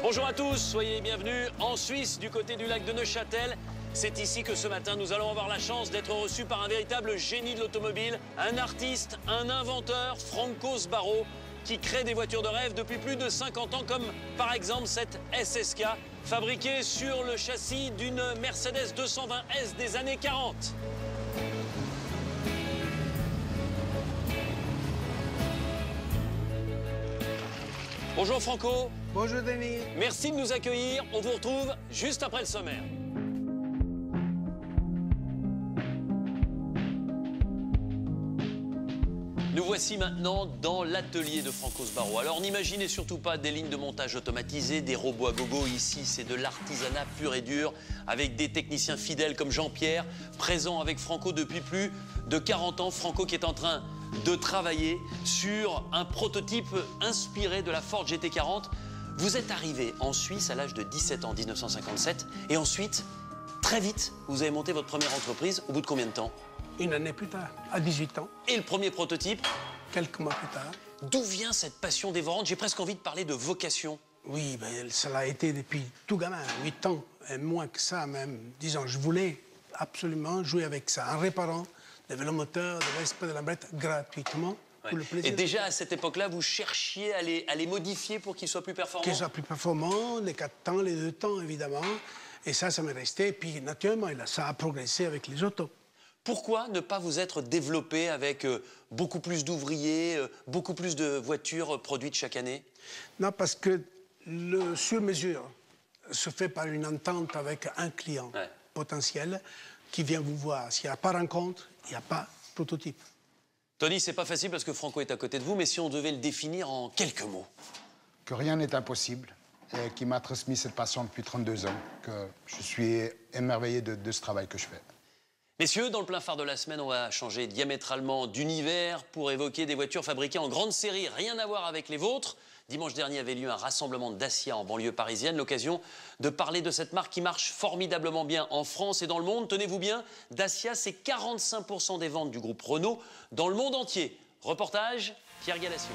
Bonjour à tous, soyez les bienvenus en Suisse, du côté du lac de Neuchâtel. C'est ici que ce matin, nous allons avoir la chance d'être reçus par un véritable génie de l'automobile, un artiste, un inventeur, Franco Sbarro, qui crée des voitures de rêve depuis plus de 50 ans, comme par exemple cette SSK, fabriquée sur le châssis d'une Mercedes 220S des années 40. Bonjour Franco. Bonjour Denis. Merci de nous accueillir. On vous retrouve juste après le sommaire. Nous voici maintenant dans l'atelier de Franco Sbarro. Alors n'imaginez surtout pas des lignes de montage automatisées, des robots à gogo. Ici, c'est de l'artisanat pur et dur, avec des techniciens fidèles comme Jean-Pierre, présent avec Franco depuis plus de 40 ans. Franco qui est en train de travailler sur un prototype inspiré de la Ford GT40. Vous êtes arrivé en Suisse à l'âge de 17 ans, 1957, et ensuite, très vite, vous avez monté votre première entreprise. Au bout de combien de temps? Une année plus tard, à 18 ans. Et le premier prototype? Quelques mois plus tard. D'où vient cette passion dévorante? J'ai presque envie de parler de vocation. Oui, ben, ça l'a été depuis tout gamin, 8 ans, et moins que ça même. Disons, je voulais absolument jouer avec ça, en réparant des vélomoteurs, des Vespa de la Brette gratuitement. Ouais. Pour le plaisir. Et déjà à cette époque-là, vous cherchiez à les modifier pour qu'ils soient plus performants? Qu'ils soient plus performants, les 4 temps, les 2 temps, évidemment. Et ça m'est resté. Et puis, naturellement, ça a progressé avec les autos. Pourquoi ne pas vous être développé avec beaucoup plus d'ouvriers, beaucoup plus de voitures produites chaque année? Non, parce que le sur-mesure se fait par une entente avec un client potentiel qui vient vous voir. S'il n'y a pas rencontre, il n'y a pas prototype. Tony, c'est pas facile parce que Franco est à côté de vous, mais si on devait le définir en quelques mots. Que rien n'est impossible, et qui m'a transmis cette passion depuis 32 ans, que je suis émerveillé de ce travail que je fais. Messieurs, dans le plein phare de la semaine, on va changer diamétralement d'univers pour évoquer des voitures fabriquées en grande série, rien à voir avec les vôtres. Dimanche dernier avait lieu un rassemblement de Dacia en banlieue parisienne, l'occasion de parler de cette marque qui marche formidablement bien en France et dans le monde. Tenez-vous bien, Dacia, c'est 45% des ventes du groupe Renault dans le monde entier. Reportage, Pierre Galassio.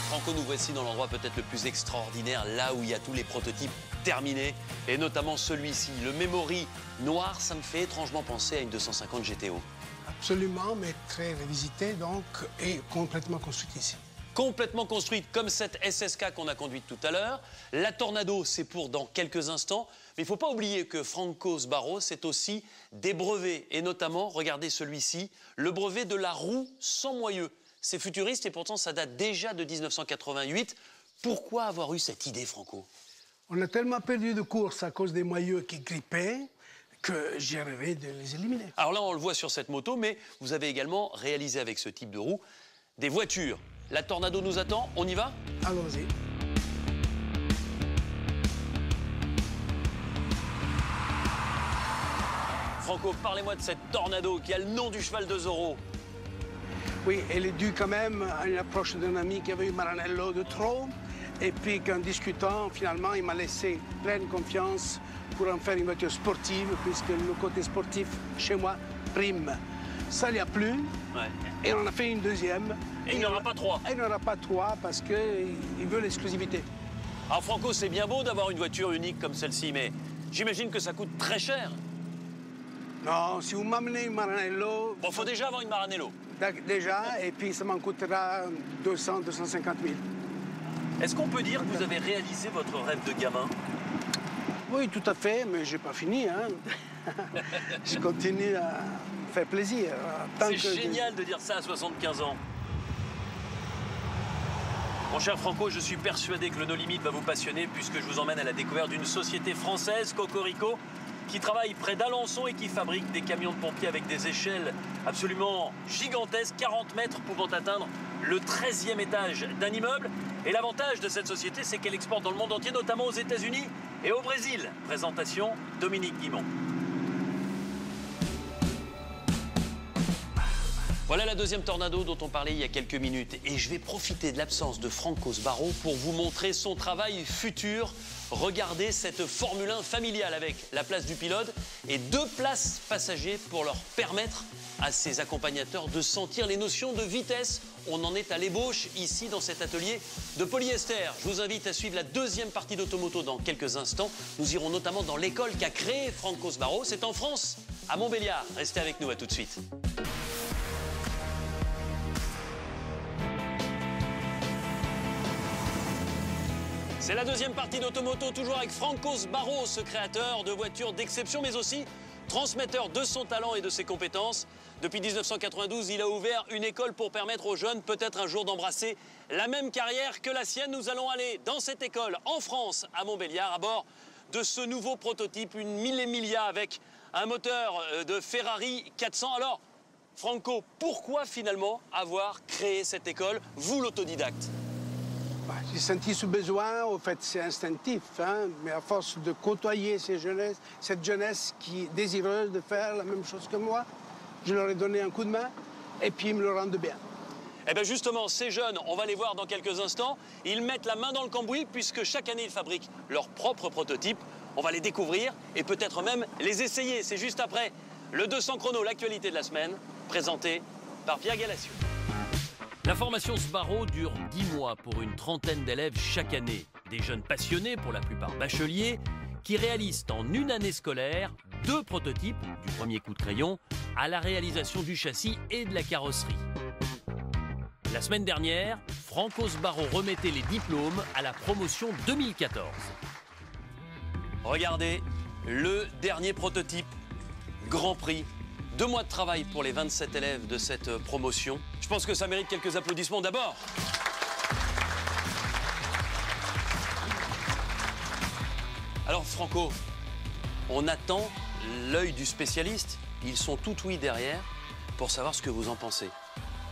Franco, nous voici dans l'endroit peut-être le plus extraordinaire, là où il y a tous les prototypes terminés, et notamment celui-ci, le Memory noir. Ça me fait étrangement penser à une 250 GTO. Absolument, mais très révisité, donc, et complètement construite ici. Complètement construite comme cette SSK qu'on a conduite tout à l'heure. La Tornado, c'est pour dans quelques instants. Mais il ne faut pas oublier que Franco Sbarro, c'est aussi des brevets. Et notamment, regardez celui-ci, le brevet de la roue sans moyeu. C'est futuriste et pourtant ça date déjà de 1988. Pourquoi avoir eu cette idée, Franco? On a tellement perdu de course à cause des moyeux qui grippaient que j'ai rêvé de les éliminer. Alors là, on le voit sur cette moto, mais vous avez également réalisé avec ce type de roue des voitures. La Tornado nous attend, on y va? Allons-y. Franco, parlez-moi de cette Tornado qui a le nom du cheval de Zorro. Oui, elle est due quand même à une approche d'un ami qui avait eu Maranello de trop. Et puis qu'en discutant, finalement, il m'a laissé pleine confiance pour en faire une voiture sportive, puisque le côté sportif, chez moi, prime. Ça lui a plu, et on en a fait une deuxième. Et il n'y en aura pas 3. Et il n'y en aura pas 3, parce qu'il veut l'exclusivité. Alors Franco, c'est bien beau d'avoir une voiture unique comme celle-ci, mais j'imagine que ça coûte très cher. Non, si vous m'amenez une Maranello... Bon, faut déjà avoir une Maranello. Déjà, et puis ça m'en coûtera 200, 250 000. Est-ce qu'on peut dire que vous avez réalisé votre rêve de gamin? Oui, tout à fait, mais j'ai pas fini, hein. Je continue à faire plaisir. C'est génial de dire ça à 75 ans. Mon cher Franco, je suis persuadé que le No Limit va vous passionner puisque je vous emmène à la découverte d'une société française, Cocorico, qui travaille près d'Alençon et qui fabrique des camions de pompiers avec des échelles absolument gigantesques, 40 mètres pouvant atteindre le 13e étage d'un immeuble. Et l'avantage de cette société, c'est qu'elle exporte dans le monde entier, notamment aux États-Unis et au Brésil. Présentation, Dominique Guimont. Voilà la deuxième Tornado dont on parlait il y a quelques minutes. Et je vais profiter de l'absence de Franco Sbarro pour vous montrer son travail futur. Regardez cette Formule 1 familiale avec la place du pilote et 2 places passagers pour leur permettre à ses accompagnateurs de sentir les notions de vitesse. On en est à l'ébauche ici dans cet atelier de polyester. Je vous invite à suivre la deuxième partie d'Automoto dans quelques instants. Nous irons notamment dans l'école qu'a créée Franco Sbarro. C'est en France, à Montbéliard. Restez avec nous, à tout de suite. C'est la deuxième partie d'Automoto, toujours avec Franco Sbarro, ce créateur de voitures d'exception, mais aussi transmetteur de son talent et de ses compétences. Depuis 1992, il a ouvert une école pour permettre aux jeunes peut-être un jour d'embrasser la même carrière que la sienne. Nous allons aller dans cette école en France, à Montbéliard, à bord de ce nouveau prototype, une Mille Emilia avec un moteur de Ferrari 400. Alors, Franco, pourquoi finalement avoir créé cette école, vous l'autodidacte? J'ai senti ce besoin, au fait c'est instinctif, hein, mais à force de côtoyer cette jeunesse qui est désireuse de faire la même chose que moi, je leur ai donné un coup de main et puis ils me le rendent bien. Eh bien justement, ces jeunes, on va les voir dans quelques instants, ils mettent la main dans le cambouis puisque chaque année ils fabriquent leur propre prototype. On va les découvrir et peut-être même les essayer. C'est juste après le 200 chrono, l'actualité de la semaine, présenté par Pierre Galassiou. La formation Sbarro dure 10 mois pour une trentaine d'élèves chaque année. Des jeunes passionnés, pour la plupart bacheliers, qui réalisent en une année scolaire 2 prototypes, du premier coup de crayon à la réalisation du châssis et de la carrosserie. La semaine dernière, Franco Sbarro remettait les diplômes à la promotion 2014. Regardez, le dernier prototype, Grand Prix. 2 mois de travail pour les 27 élèves de cette promotion. Je pense que ça mérite quelques applaudissements d'abord. Alors Franco, on attend l'œil du spécialiste. Ils sont tout ouïs derrière pour savoir ce que vous en pensez.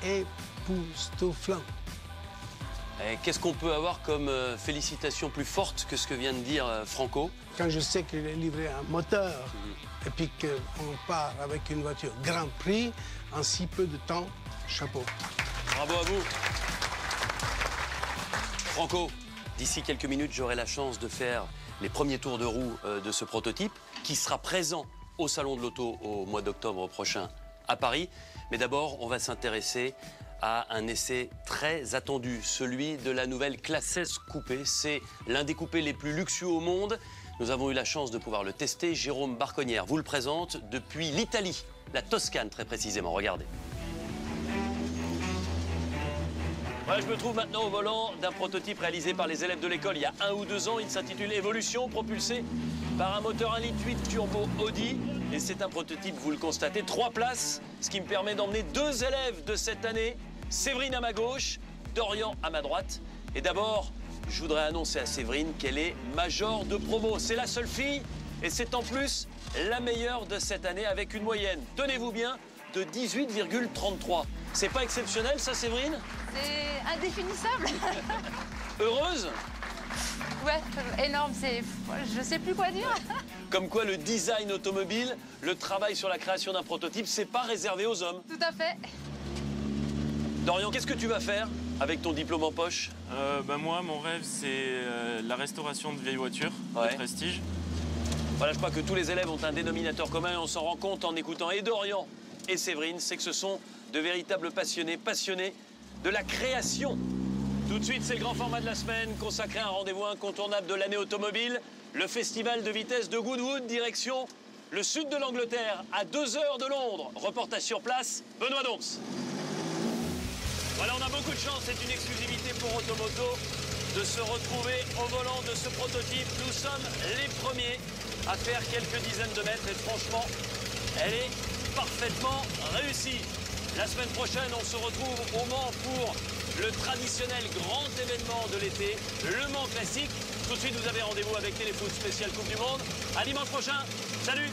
Époustouflant. Qu'est-ce qu'on peut avoir comme félicitation plus forte que ce que vient de dire Franco? Quand je sais qu'il est livré un moteur et puis qu'on part avec une voiture Grand Prix en si peu de temps, chapeau. Bravo à vous. Franco, d'ici quelques minutes, j'aurai la chance de faire les premiers tours de roue de ce prototype qui sera présent au Salon de l'Auto au mois d'octobre prochain à Paris. Mais d'abord, on va s'intéresser à un essai très attendu, celui de la nouvelle Classe S coupé. C'est l'un des coupés les plus luxueux au monde. Nous avons eu la chance de pouvoir le tester. Jérôme Barconnière vous le présente depuis l'Italie, la Toscane très précisément. Regardez. Voilà, je me trouve maintenant au volant d'un prototype réalisé par les élèves de l'école il y a 1 ou 2 ans. Il s'intitule Evolution, propulsé par un moteur 1,8 litre turbo Audi. Et c'est un prototype, vous le constatez, 3 places, ce qui me permet d'emmener 2 élèves de cette année. Séverine à ma gauche, Dorian à ma droite. Et d'abord, je voudrais annoncer à Séverine qu'elle est major de promo. C'est la seule fille et c'est en plus la meilleure de cette année avec une moyenne, tenez-vous bien, de 18,33. C'est pas exceptionnel ça, Séverine? C'est indéfinissable. Heureuse? Ouais, énorme, je sais plus quoi dire. Comme quoi le design automobile, le travail sur la création d'un prototype, c'est pas réservé aux hommes. Tout à fait. Dorian, qu'est-ce que tu vas faire avec ton diplôme en poche? Moi, mon rêve, c'est la restauration de vieilles voitures de prestige. Voilà, je crois que tous les élèves ont un dénominateur commun et on s'en rend compte en écoutant et Dorian et Séverine, c'est que ce sont de véritables passionnés de la création. Tout de suite, c'est le grand format de la semaine, consacré à un rendez-vous incontournable de l'année automobile, le festival de vitesse de Goodwood, direction le sud de l'Angleterre, à 2 heures de Londres. Reportage sur place, Benoît Doms. Voilà, on a beaucoup de chance, c'est une exclusivité pour Automoto de se retrouver au volant de ce prototype. Nous sommes les premiers à faire quelques dizaines de mètres et franchement, elle est parfaitement réussie. La semaine prochaine, on se retrouve au Mans pour le traditionnel grand événement de l'été, le Mans Classique. Tout de suite, vous avez rendez-vous avec Téléfoot spécial Coupe du Monde. À dimanche prochain. Salut!